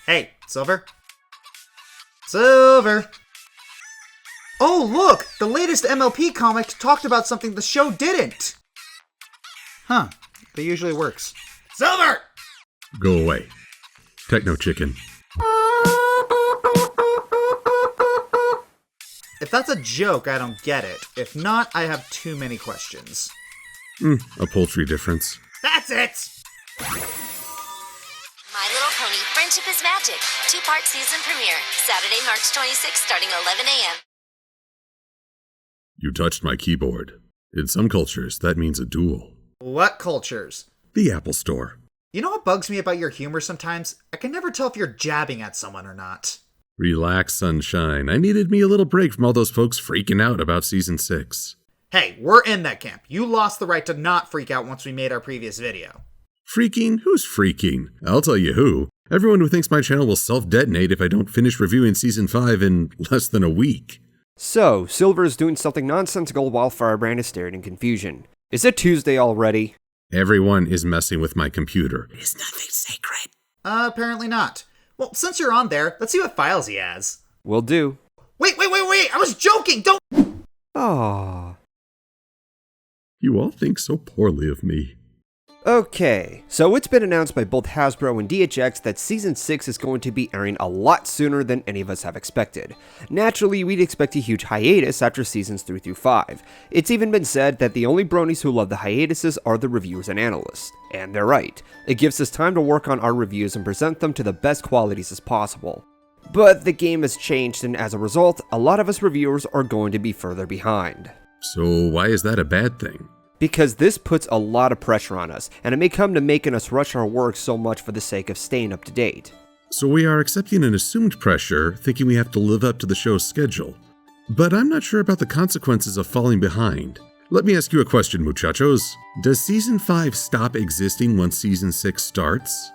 Hey, Silver? Silver! Oh, look! The latest MLP comic talked about something the show didn't! Huh. That usually works. Silver! Go away. Techno chicken. If that's a joke, I don't get it. If not, I have too many questions. A poultry difference. That's it! My Little Pony, Friendship is Magic. 2-part season premiere. Saturday, March 26th, starting 11 a.m. You touched my keyboard. In some cultures, that means a duel. What cultures? The Apple Store. You know what bugs me about your humor sometimes? I can never tell if you're jabbing at someone or not. Relax, sunshine. I needed me a little break from all those folks freaking out about Season 6. Hey, we're in that camp. You lost the right to not freak out once we made our previous video. Freaking? Who's freaking? I'll tell you who. Everyone who thinks my channel will self-detonate if I don't finish reviewing Season 5 in less than a week. So, Silver is doing something nonsensical while Firebrand is staring in confusion. Is it Tuesday already? Everyone is messing with my computer. It's nothing sacred. Apparently not. Well, since you're on there, let's see what files he has. Will do. Wait! I was joking! Don't... Aww. You all think so poorly of me. Okay, so it's been announced by both Hasbro and DHX that Season 6 is going to be airing a lot sooner than any of us have expected. Naturally, we'd expect a huge hiatus after Seasons 3 through 5. It's even been said that the only bronies who love the hiatuses are the reviewers and analysts. And they're right. It gives us time to work on our reviews and present them to the best qualities as possible. But the game has changed, and as a result, a lot of us reviewers are going to be further behind. So why is that a bad thing? Because this puts a lot of pressure on us, and it may come to making us rush our work so much for the sake of staying up to date. So we are accepting an assumed pressure, thinking we have to live up to the show's schedule. But I'm not sure about the consequences of falling behind. Let me ask you a question, muchachos. Does Season 5 stop existing once Season 6 starts?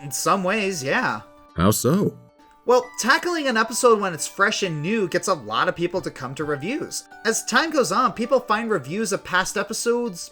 In some ways, yeah. How so? Well, tackling an episode when it's fresh and new gets a lot of people to come to reviews. As time goes on, people find reviews of past episodes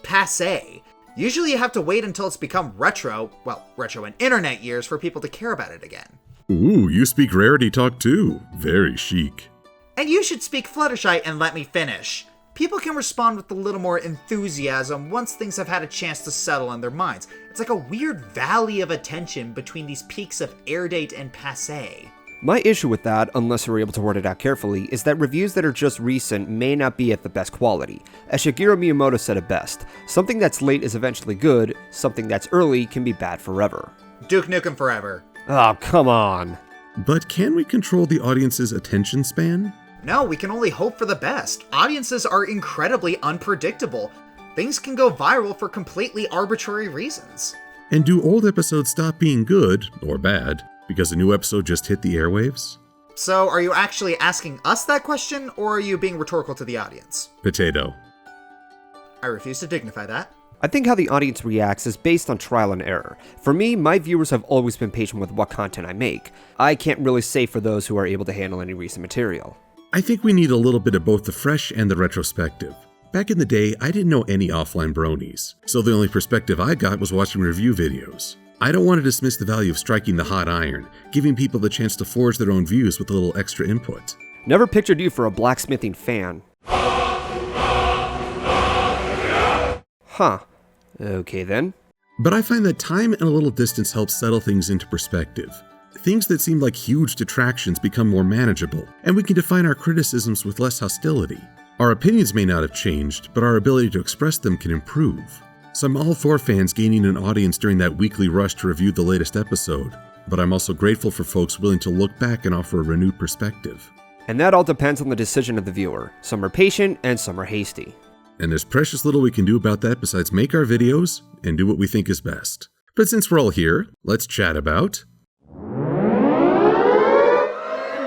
passé. Usually you have to wait until it's become retro in internet years, for people to care about it again. Ooh, you speak rarity talk too. Very chic. And you should speak Fluttershy and let me finish. People can respond with a little more enthusiasm once things have had a chance to settle in their minds. It's like a weird valley of attention between these peaks of air date and passé. My issue with that, unless you're able to word it out carefully, is that reviews that are just recent may not be at the best quality. As Shigeru Miyamoto said it best, something that's late is eventually good, something that's early can be bad forever. Duke Nukem forever. Oh, come on. But can we control the audience's attention span? No, we can only hope for the best. Audiences are incredibly unpredictable. Things can go viral for completely arbitrary reasons. And do old episodes stop being good, or bad, because a new episode just hit the airwaves? So, are you actually asking us that question, or are you being rhetorical to the audience? Potato. I refuse to dignify that. I think how the audience reacts is based on trial and error. For me, my viewers have always been patient with what content I make. I can't really say for those who are able to handle any recent material. I think we need a little bit of both the fresh and the retrospective. Back in the day, I didn't know any offline bronies, so the only perspective I got was watching review videos. I don't want to dismiss the value of striking the hot iron, giving people the chance to forge their own views with a little extra input. Never pictured you for a blacksmithing fan. Huh. Okay then. But I find that time and a little distance helps settle things into perspective. Things that seem like huge detractions become more manageable, and we can define our criticisms with less hostility. Our opinions may not have changed, but our ability to express them can improve. So I'm all for fans gaining an audience during that weekly rush to review the latest episode, but I'm also grateful for folks willing to look back and offer a renewed perspective. And that all depends on the decision of the viewer. Some are patient and some are hasty. And there's precious little we can do about that besides make our videos and do what we think is best. But since we're all here, let's chat about...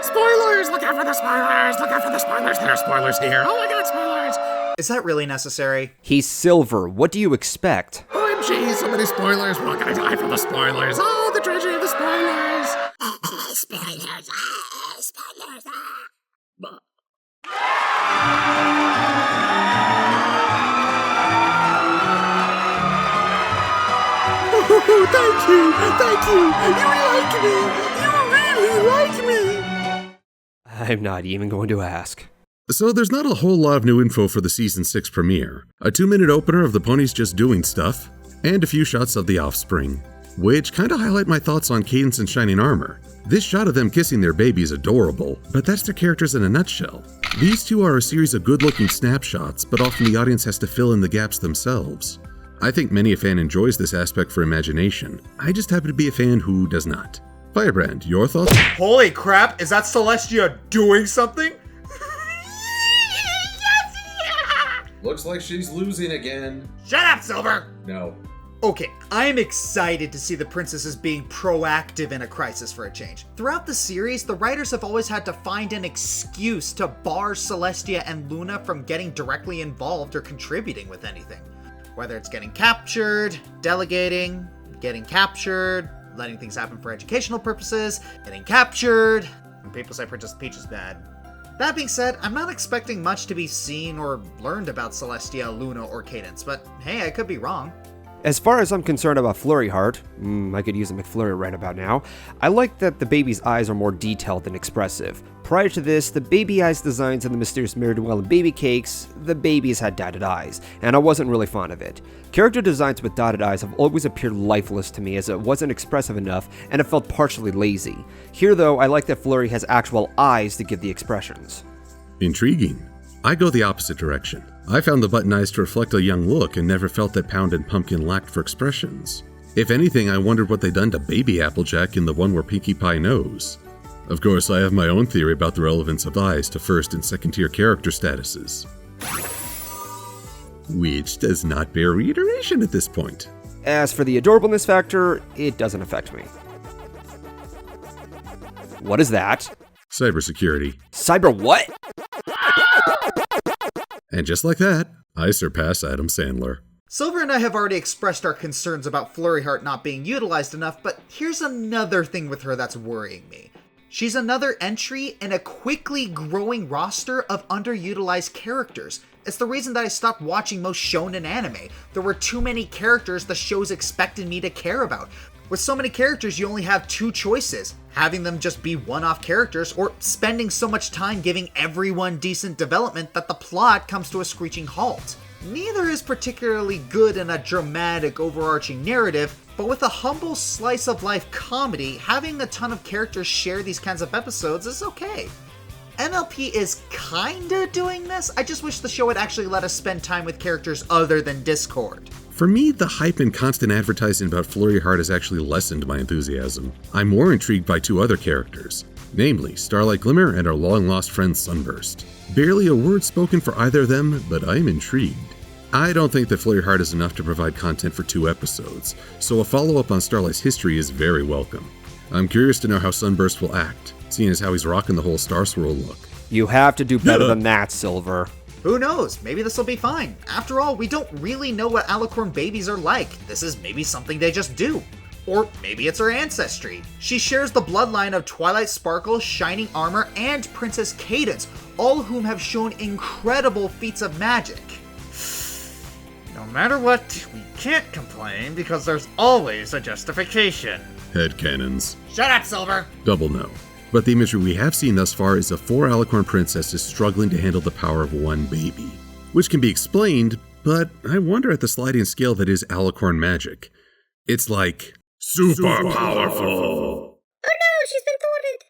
Spoilers! Look out for the spoilers! Look out for the spoilers! There are spoilers here! Oh my god, spoilers! Is that really necessary? He's Silver. What do you expect? OMG, so many spoilers! We're all gonna die from the spoilers! Oh, the treasure of the spoilers! Spoilers! Spoilers! Oh, thank you! You like me! I'm not even going to ask. So there's not a whole lot of new info for the Season 6 premiere. A 2-minute opener of the ponies just doing stuff, and a few shots of the offspring, which kinda highlight my thoughts on Cadence and Shining Armor. This shot of them kissing their baby is adorable, but that's their characters in a nutshell. These two are a series of good-looking snapshots, but often the audience has to fill in the gaps themselves. I think many a fan enjoys this aspect for imagination. I just happen to be a fan who does not. Firebrand, your thoughts? Holy crap, is that Celestia doing something? Looks like she's losing again. Shut up, Silver! No. Okay, I am excited to see the princesses being proactive in a crisis for a change. Throughout the series, the writers have always had to find an excuse to bar Celestia and Luna from getting directly involved or contributing with anything. Whether it's getting captured, delegating, getting captured, letting things happen for educational purposes, getting captured, and people say Princess Peach is bad. That being said, I'm not expecting much to be seen or learned about Celestia, Luna, or Cadence, but hey, I could be wrong. As far as I'm concerned about Flurry Heart, I could use a McFlurry right about now, I like that the baby's eyes are more detailed and expressive. Prior to this, the baby eyes designs in the mysterious Mirror Duel and baby cakes, the babies had dotted eyes, and I wasn't really fond of it. Character designs with dotted eyes have always appeared lifeless to me as it wasn't expressive enough and it felt partially lazy. Here though, I like that Flurry has actual eyes to give the expressions. Intriguing. I go the opposite direction. I found the button eyes to reflect a young look and never felt that Pound and Pumpkin lacked for expressions. If anything, I wondered what they'd done to Baby Applejack in the one where Pinkie Pie knows. Of course, I have my own theory about the relevance of eyes to first and second tier character statuses, which does not bear reiteration at this point. As for the adorableness factor, it doesn't affect me. What is that? Cybersecurity. Cyber what? And just like that, I surpass Adam Sandler. Silver and I have already expressed our concerns about Flurry Heart not being utilized enough, but here's another thing with her that's worrying me. She's another entry in a quickly growing roster of underutilized characters. It's the reason that I stopped watching most shonen anime. There were too many characters the shows expected me to care about. With so many characters, you only have two choices. Having them just be one-off characters, or spending so much time giving everyone decent development that the plot comes to a screeching halt. Neither is particularly good in a dramatic, overarching narrative, but with a humble slice-of-life comedy, having a ton of characters share these kinds of episodes is okay. MLP is kinda doing this, I just wish the show would actually let us spend time with characters other than Discord. For me, the hype and constant advertising about Flurry Heart has actually lessened my enthusiasm. I'm more intrigued by two other characters, namely Starlight Glimmer and our long-lost friend Sunburst. Barely a word spoken for either of them, but I'm intrigued. I don't think that Flurry Heart is enough to provide content for 2 episodes, so a follow-up on Starlight's history is very welcome. I'm curious to know how Sunburst will act, seeing as how he's rocking the whole Star Swirl look. You have to do better than that, Silver. Who knows? Maybe this will be fine. After all, we don't really know what Alicorn babies are like. This is maybe something they just do. Or maybe it's her ancestry. She shares the bloodline of Twilight Sparkle, Shining Armor, and Princess Cadence, all of whom have shown incredible feats of magic. No matter what, we can't complain because there's always a justification. Headcanons. Shut up, Silver! Double no. But the imagery we have seen thus far is of 4 Alicorn princesses struggling to handle the power of one baby. Which can be explained, but I wonder at the sliding scale that is Alicorn magic. It's like, super powerful! Oh no, she's been thwarted!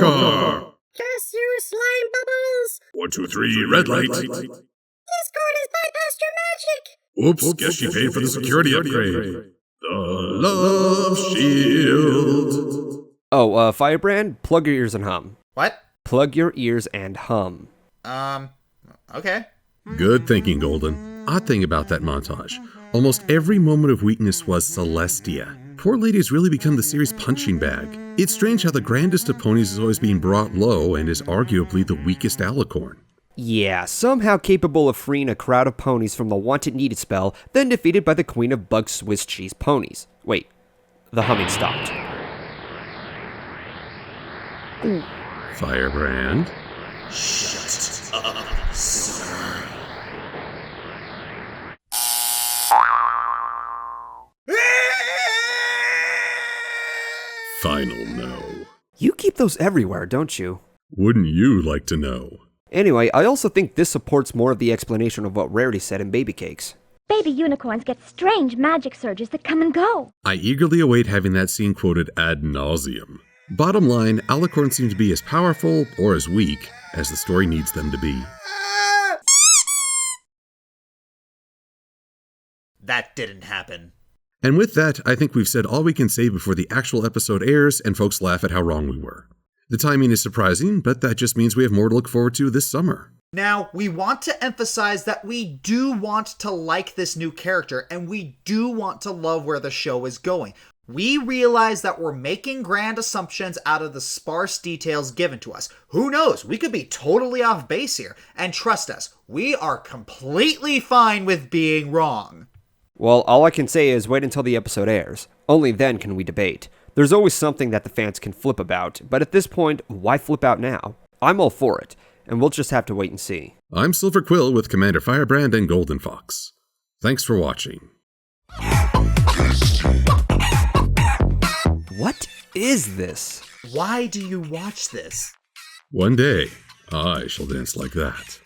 Dreamwalker! Cast your slime bubbles! 1, 2, 3, red light! Discord has bypassed your magic! Oops, guess she paid for the security upgrade. The Love Shield. Oh, Firebrand, plug your ears and hum. What? Plug your ears and hum. Okay. Good thinking, Golden. Odd thing about that montage. Almost every moment of weakness was Celestia. Poor lady's really become the series' punching bag. It's strange how the grandest of ponies is always being brought low and is arguably the weakest Alicorn. Yeah, somehow capable of freeing a crowd of ponies from the wanted needed spell, then defeated by the queen of bug Swiss cheese ponies. Wait, the humming stopped. Firebrand. Shut up, Silver. Final no. You keep those everywhere, don't you? Wouldn't you like to know? Anyway, I also think this supports more of the explanation of what Rarity said in Baby Cakes. Baby unicorns get strange magic surges that come and go. I eagerly await having that scene quoted ad nauseum. Bottom line, Alicorn seem to be as powerful, or as weak, as the story needs them to be. That didn't happen. And with that, I think we've said all we can say before the actual episode airs and folks laugh at how wrong we were. The timing is surprising, but that just means we have more to look forward to this summer. Now, we want to emphasize that we do want to like this new character, and we do want to love where the show is going. We realize that we're making grand assumptions out of the sparse details given to us. Who knows? We could be totally off base here. And trust us, we are completely fine with being wrong. Well, all I can say is wait until the episode airs. Only then can we debate. There's always something that the fans can flip about, but at this point, why flip out now? I'm all for it, and we'll just have to wait and see. I'm Silver-Quill with Commander Firebrand and Golden Fox. Thanks for watching. What is this? Why do you watch this? One day, I shall dance like that.